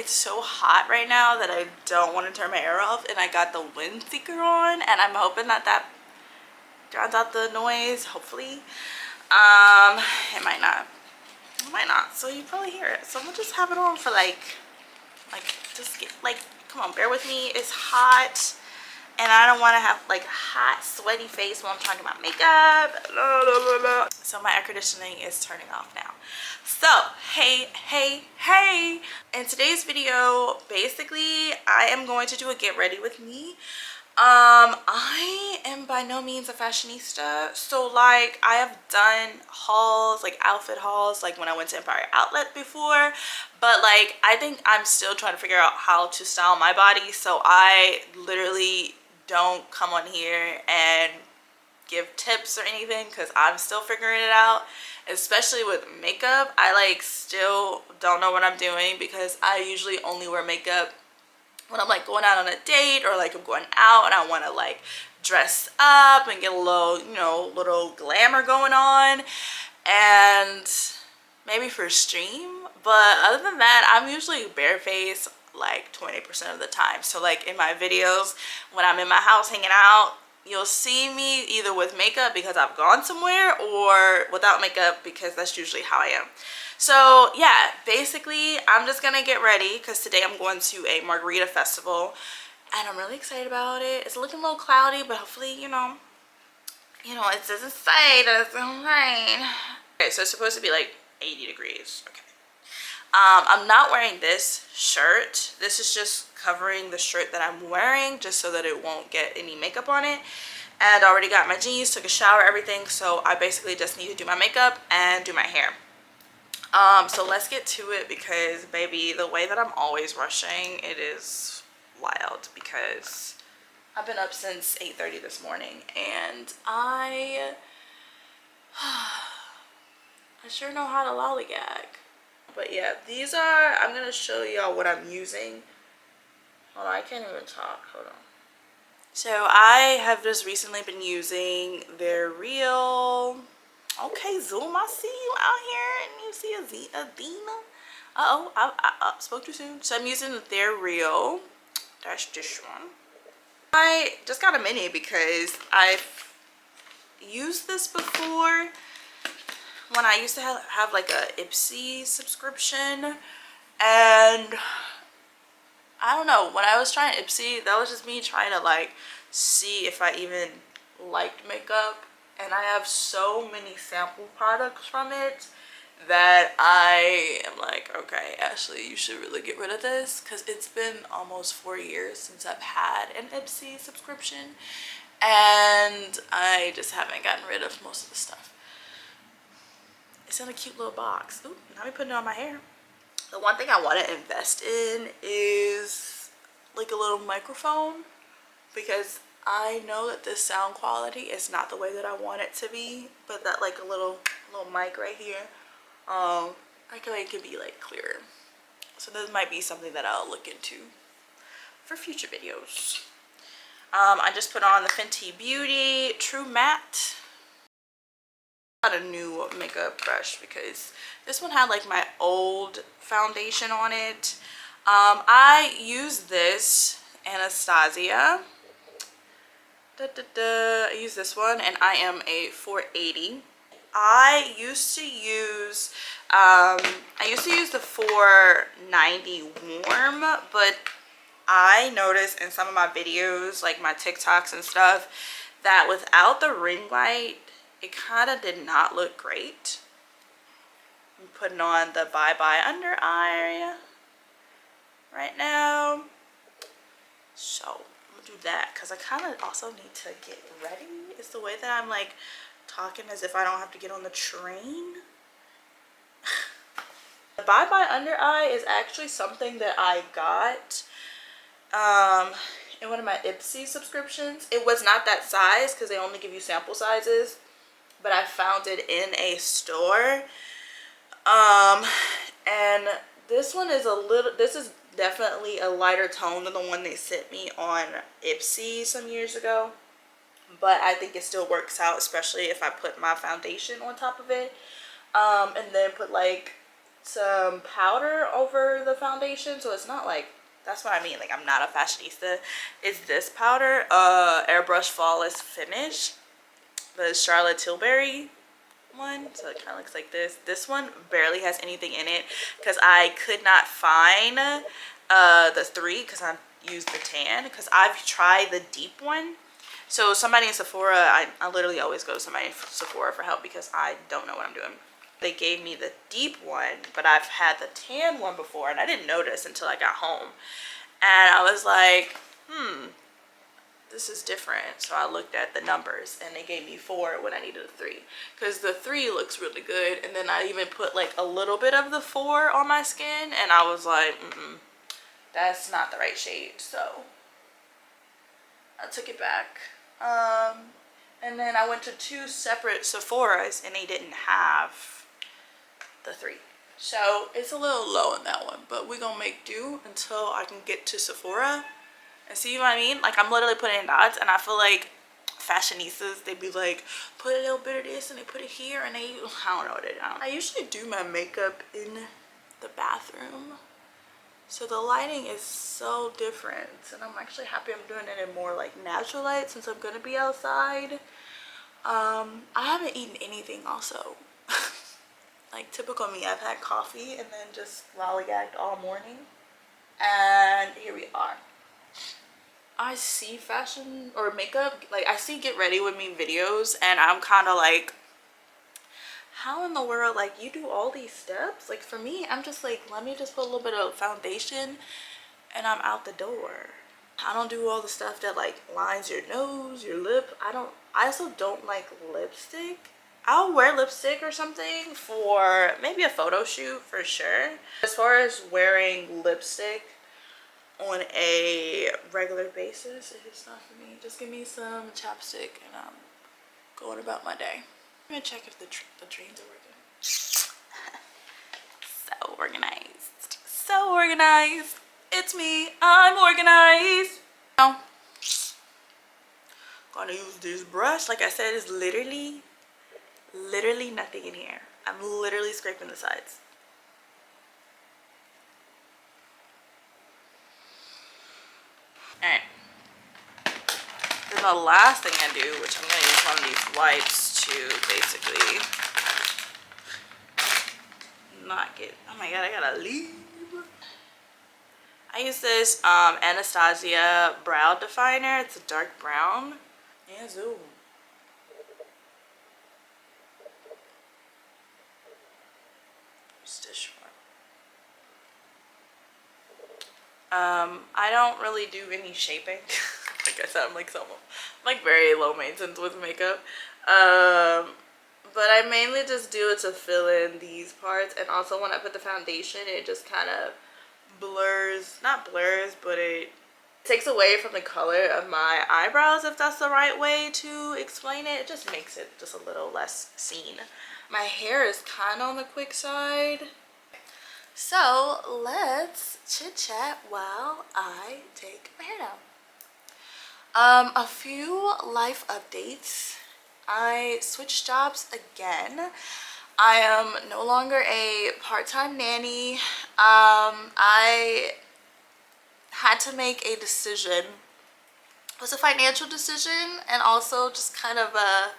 it's so hot right now that I don't want to turn my air off, and I got the wind seeker on, and I'm hoping that that drowns out the noise, hopefully. It might not. It might not, so you probably hear it. So I'm gonna just have it on for like just get like, come on, bear with me. It's hot, and I don't want to have like hot, sweaty face while I'm talking about makeup. Blah, blah, blah, blah. So my air conditioning is turning off now. So hey, in today's video, basically I am going to do a get ready with me. I am by no means a fashionista, so like I have done hauls, like outfit hauls, like when I went to Empire Outlet before, but like I think I'm still trying to figure out how to style my body, so I literally don't come on here and give tips or anything because I'm still figuring it out. Especially with makeup, I like still don't know what I'm doing because I usually only wear makeup when I'm like going out on a date, or like I'm going out and I want to like dress up and get a little, you know, little glamour going on, and maybe for stream. But other than that, I'm usually barefaced like 20% of the time. So like in my videos when I'm in my house hanging out, you'll see me either with makeup because I've gone somewhere, or without makeup because that's usually how I am. So yeah, basically I'm just gonna get ready because today I'm going to a margarita festival and I'm really excited about it. It's looking a little cloudy, but hopefully, you know, it doesn't say that it's gonna rain. Okay, so it's supposed to be like 80 degrees. Okay. I'm not wearing this shirt. This is just covering the shirt that I'm wearing just so that it won't get any makeup on it. And I already got my jeans, took a shower, everything. So I basically just need to do my makeup and do my hair. So let's get to it because baby, the way that I'm always rushing, it is wild because I've been up since 8:30 this morning, and I sure know how to lollygag. But yeah, these are, I'm gonna show y'all what I'm using. Hold on, I can't even talk, hold on. So I have just recently been using their real, okay Zoom, I see you out here, and you see Adina. Uh-oh, I spoke too soon. So I'm using their real, that's this one. I just got a mini because I've used this before when I used to have like a Ipsy subscription, and I don't know, when I was trying Ipsy, that was just me trying to like see if I even liked makeup, and I have so many sample products from it that I am like, okay, Ashley, you should really get rid of this because it's been almost 4 years since I've had an Ipsy subscription, and I just haven't gotten rid of most of the stuff. It's in a cute little box. Ooh, now I'm putting it on my hair. The one thing I want to invest in is like a little microphone, because I know that this sound quality is not the way that I want it to be, but that like a little mic right here, I feel like it could be like clearer. So this might be something that I'll look into for future videos. I just put on the Fenty Beauty True Matte. Got a new makeup brush because this one had like my old foundation on it. I use this Anastasia. I use this one, and I am a 480. I used to use the 490 warm, but I noticed in some of my videos, like my TikToks and stuff, that without the ring light, it kind of did not look great. I'm putting on the Bye Bye Under Eye right now. So I'm gonna do that because I kind of also need to get ready. It's the way that I'm like talking as if I don't have to get on the train. The Bye Bye Under Eye is actually something that I got in one of my Ipsy subscriptions. It was not that size because they only give you sample sizes, but I found it in a store. And this one is this is definitely a lighter tone than the one they sent me on Ipsy some years ago, but I think it still works out, especially if I put my foundation on top of it, and then put like some powder over the foundation, so it's not like, that's what I mean, like I'm not a fashionista. It's this powder, Airbrush Flawless Finish, the Charlotte Tilbury one. So it kind of looks like this. This one barely has anything in it because I could not find the 3 because I used the tan, because I've tried the deep one. So somebody in Sephora, I literally always go to somebody in Sephora for help because I don't know what I'm doing. They gave me the deep one, but I've had the tan one before and I didn't notice until I got home. And I was like, this is different. So I looked at the numbers and they gave me 4 when I needed a 3. Because the 3 looks really good. And then I even put like a little bit of the 4 on my skin and I was like, that's not the right shade. So I took it back. And then I went to 2 separate Sephoras and they didn't have the 3. So it's a little low in that one, but we're gonna make do until I can get to Sephora and see what I mean. Like I'm literally putting in dots, and I feel like fashionistas, they be like, put a little bit of this and they put it here, and they, I don't know what they do. I usually do my makeup in the bathroom, so the lighting is so different, and I'm actually happy I'm doing it in more like natural light since I'm gonna be outside. I haven't eaten anything also. Like typical me, I've had coffee and then just lollygagged all morning. And here we are. I see fashion or makeup, like I see get ready with me videos, and I'm kind of like, how in the world, like you do all these steps? Like for me, I'm just like, let me just put a little bit of foundation and I'm out the door. I don't do all the stuff that like lines your nose, your lip. I also don't like lipstick. I'll wear lipstick or something for maybe a photo shoot for sure. As far as wearing lipstick on a regular basis, it's not for me. Just give me some chapstick and I'm going about my day. I'm gonna check if the trains are working. So organized. So organized. It's me. I'm organized. Now, gonna use this brush. Like I said, it's literally nothing in here. I'm literally scraping the sides. Alright. Then the last thing I do, which I'm going to use one of these wipes to basically not get, oh my god, I gotta leave. I use this Anastasia brow definer. It's a dark brown. Yeah, zoom. This one. I don't really do any shaping. Like I said, I'm like very low maintenance with makeup. But I mainly just do it to fill in these parts, and also when I put the foundation, it just kind of blurs, not blurs, but it takes away from the color of my eyebrows, if that's the right way to explain it. It just makes it just a little less seen. My hair is kind of on the quick side. So let's chit chat while I take my hair down. A few life updates. I switched jobs again. I am no longer a part-time nanny. I had to make a decision. It was a financial decision and also just kind of a,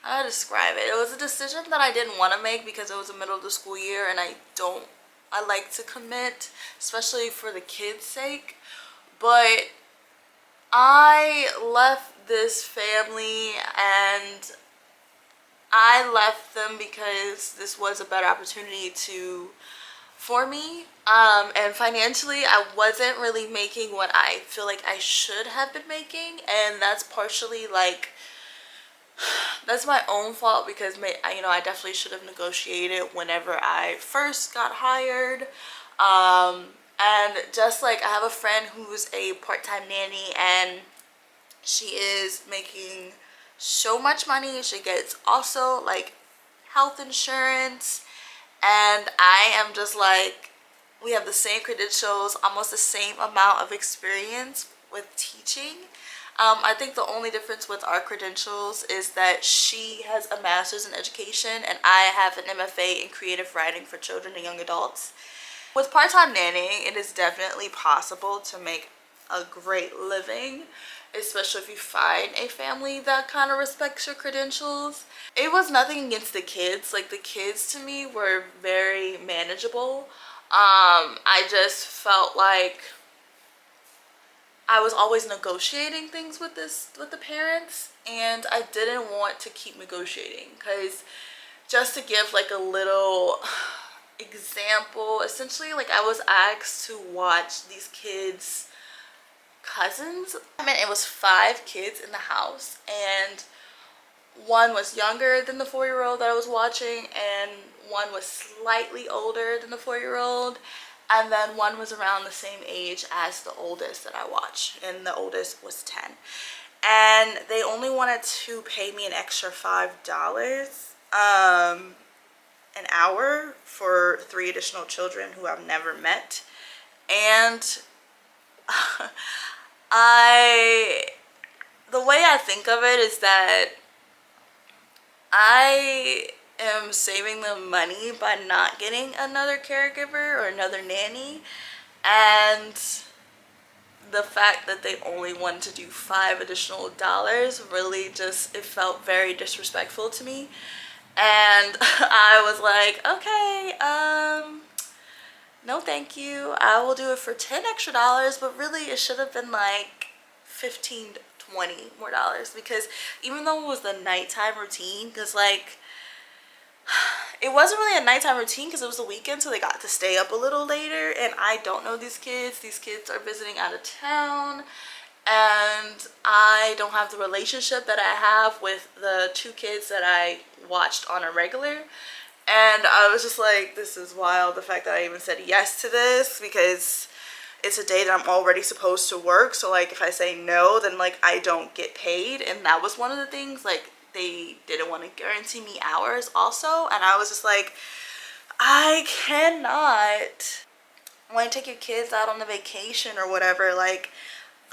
how to describe it? It was a decision that I didn't want to make because it was the middle of the school year, and I like to commit, especially for the kids' sake. But I left this family and I left them because this was a better opportunity for me. And financially, I wasn't really making what I feel like I should have been making, and that's partially like, that's my own fault because I definitely should have negotiated whenever I first got hired. And just like, I have a friend who's a part-time nanny and she is making so much money. She gets also like health insurance, and I am just like, we have the same credentials, almost the same amount of experience with teaching. I think the only difference with our credentials is that she has a master's in education and I have an MFA in creative writing for children and young adults. With part-time nannying, it is definitely possible to make a great living, especially if you find a family that kind of respects your credentials. It was nothing against the kids. Like, the kids to me were very manageable. I just felt like I was always negotiating things with the parents, and I didn't want to keep negotiating, because just to give like a little example, essentially, like, I was asked to watch these kids' cousins. I mean, it was 5 kids in the house, and one was younger than the 4-year-old that I was watching, and one was slightly older than the 4-year-old, and then one was around the same age as the oldest that I watched, and the oldest was 10. And they only wanted to pay me an extra $5 an hour for 3 additional children who I've never met. And the way I think of it is that I am saving them money by not getting another caregiver or another nanny, and the fact that they only wanted to do $5 additional really just, it felt very disrespectful to me. And I was like, okay, no thank you, I will do it for $10 extra, but really it should have been like 15, 20 more dollars, because even though it was the nighttime routine, because like, it wasn't really a nighttime routine because it was the weekend, so they got to stay up a little later, and I don't know these kids are visiting out of town, and I don't have the relationship that I have with the 2 kids that I watched on a regular. And I was just like, this is wild, the fact that I even said yes to this, because it's a day that I'm already supposed to work. So like, if I say no, then like I don't get paid. And that was one of the things, like, they didn't want to guarantee me hours also. And I was just like, I cannot, when you take your kids out on a vacation or whatever, like,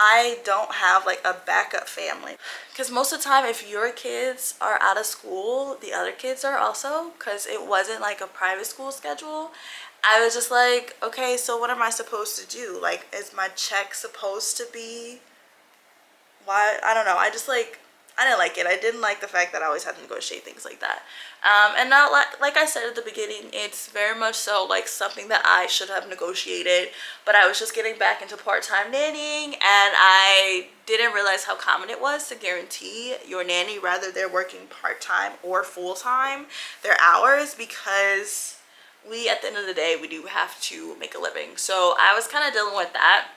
I don't have like a backup family, because most of the time if your kids are out of school, the other kids are also, because it wasn't like a private school schedule. I was just like, okay, so what am I supposed to do? Like, is my check supposed to be, why? I don't know. I just like, I didn't like it. I didn't like the fact that I always had to negotiate things like that. And not like I said at the beginning, it's very much so like something that I should have negotiated, but I was just getting back into part-time nannying, and I didn't realize how common it was to guarantee your nanny, rather they're working part-time or full-time, their hours, because we, at the end of the day, we do have to make a living. So I was kind of dealing with that.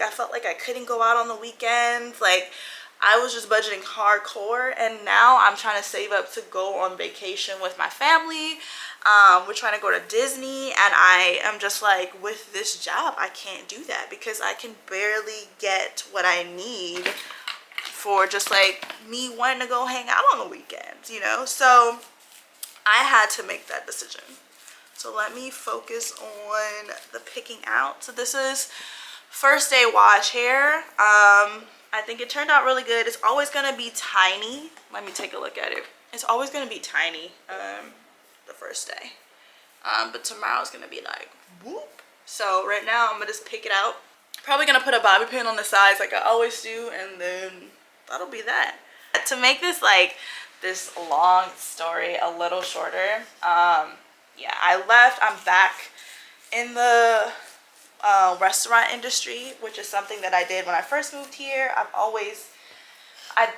I felt like I couldn't go out on the weekends. Like, I was just budgeting hardcore, and now I'm trying to save up to go on vacation with my family. We're trying to go to Disney, and I am just like, with this job, I can't do that, because I can barely get what I need for just like me wanting to go hang out on the weekends, you know? So I had to make that decision. So let me focus on the picking out. So this is first day wash hair. I think it turned out really good. It's always gonna be tiny. Let me take a look at it. It's always gonna be tiny the first day. But tomorrow's gonna be like whoop. So right now I'm gonna just pick it out. Probably gonna put a bobby pin on the sides like I always do, and then that'll be that. To make this like this long story a little shorter, yeah, I left. I'm back in the restaurant industry, which is something that I did when I first moved here.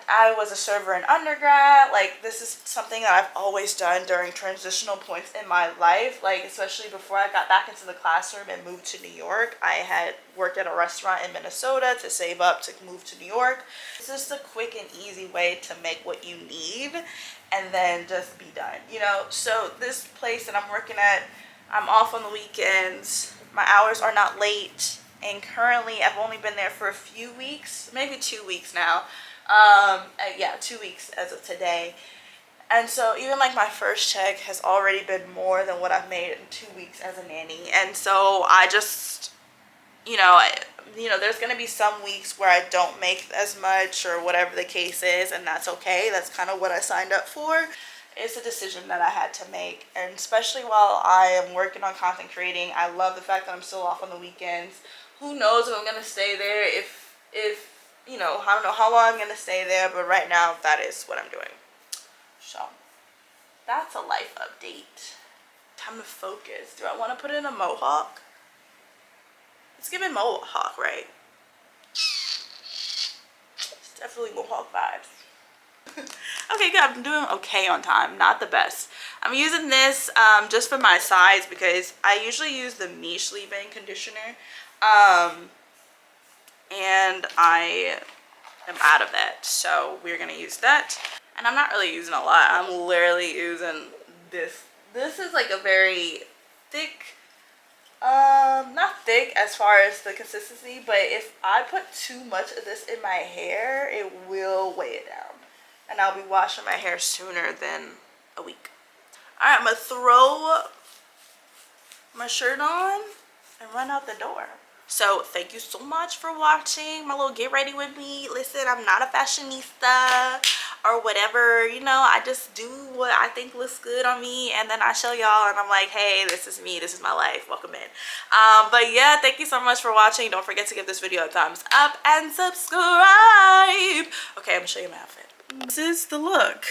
I was a server in undergrad. Like, this is something that I've always done during transitional points in my life, like especially before I got back into the classroom and moved to New York. I had worked at a restaurant in Minnesota to save up to move to New York. It's just a quick and easy way to make what you need and then just be done, you know? So this place that I'm working at, I'm off on the weekends. My hours are not late, and currently I've only been there for a few weeks, maybe 2 weeks now. Yeah, 2 weeks as of today. And so even like my first check has already been more than what I've made in 2 weeks as a nanny. And so I just, there's gonna be some weeks where I don't make as much or whatever the case is, and that's okay. That's kind of what I signed up for. It's a decision that I had to make, and especially while I am working on content creating, I love the fact that I'm still off on the weekends. Who knows if I'm gonna stay there, if I don't know how long I'm gonna stay there, but right now that is what I'm doing. So that's a life update. Time to focus. Do I want to put in a mohawk? It's giving mohawk, right? It's definitely mohawk vibes. Okay, good. I'm doing okay on time. Not the best. I'm using this just for my sides because I usually use the Miche leave-in conditioner. And I am out of that. So we're going to use that. And I'm not really using a lot. I'm literally using this. This is like a very thick, not thick as far as the consistency, but if I put too much of this in my hair, it will weigh it down. And I'll be washing my hair sooner than a week. All right, I'm gonna throw my shirt on and run out the door. So thank you so much for watching my little get ready with me. Listen, I'm not a fashionista or whatever, I just do what I think looks good on me, and then I show y'all and I'm like, hey, this is me, this is my life, welcome in. But yeah, thank you so much for watching. Don't forget to give this video a thumbs up and subscribe. Okay, I'm gonna show you my outfit. This is the look.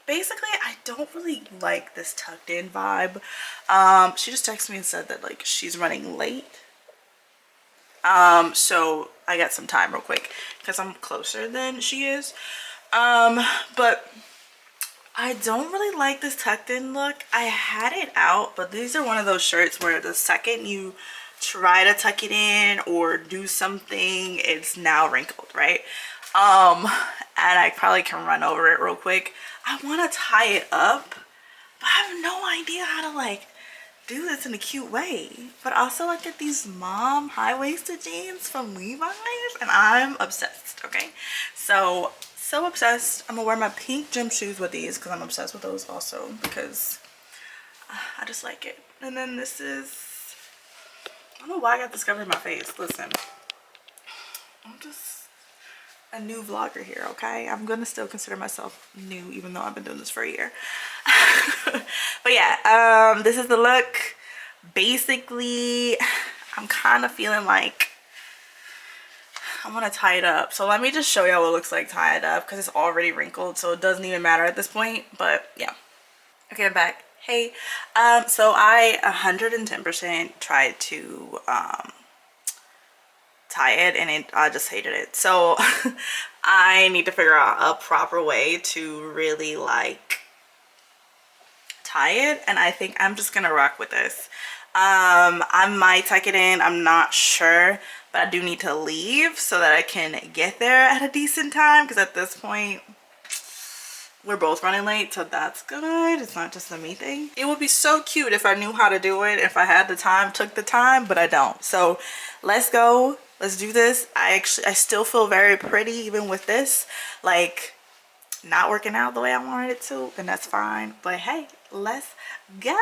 Basically, I don't really like this tucked in vibe. She just texted me and said that like she's running late. So I got some time real quick because I'm closer than she is. But I don't really like this tucked in look. I had it out, but these are one of those shirts where the second you try to tuck it in or do something, it's now wrinkled, right? And I probably can run over it real quick. I want to tie it up, but I have no idea how to like do this in a cute way. But also I get these mom high-waisted jeans from Levi's and I'm obsessed. Okay, so obsessed. I'm gonna wear my pink gym shoes with these because I'm obsessed with those also because I just like it. And then this is, I don't know why I got this covered in my face. Listen, I'm just a new vlogger here, okay? I'm gonna still consider myself new even though I've been doing this for a year. But yeah, this is the look. Basically, I'm kind of feeling like I want to tie it up. So let me just show y'all what it looks like tied up because it's already wrinkled, so it doesn't even matter at this point. But yeah. Okay, I'm back. Hey, so I 110% tried to tie it and I just hated it. So I need to figure out a proper way to really like tie it, and I think I'm just gonna rock with this. I might tuck it in, I'm not sure, but I do need to leave so that I can get there at a decent time because at this point we're both running late, so that's good. It's not just a me thing. It would be so cute if I knew how to do it, if I had the time, took the time, but I don't. So let's go, let's do this. I still feel very pretty even with this, like not working out the way I wanted it to, and that's fine. But hey, let's go.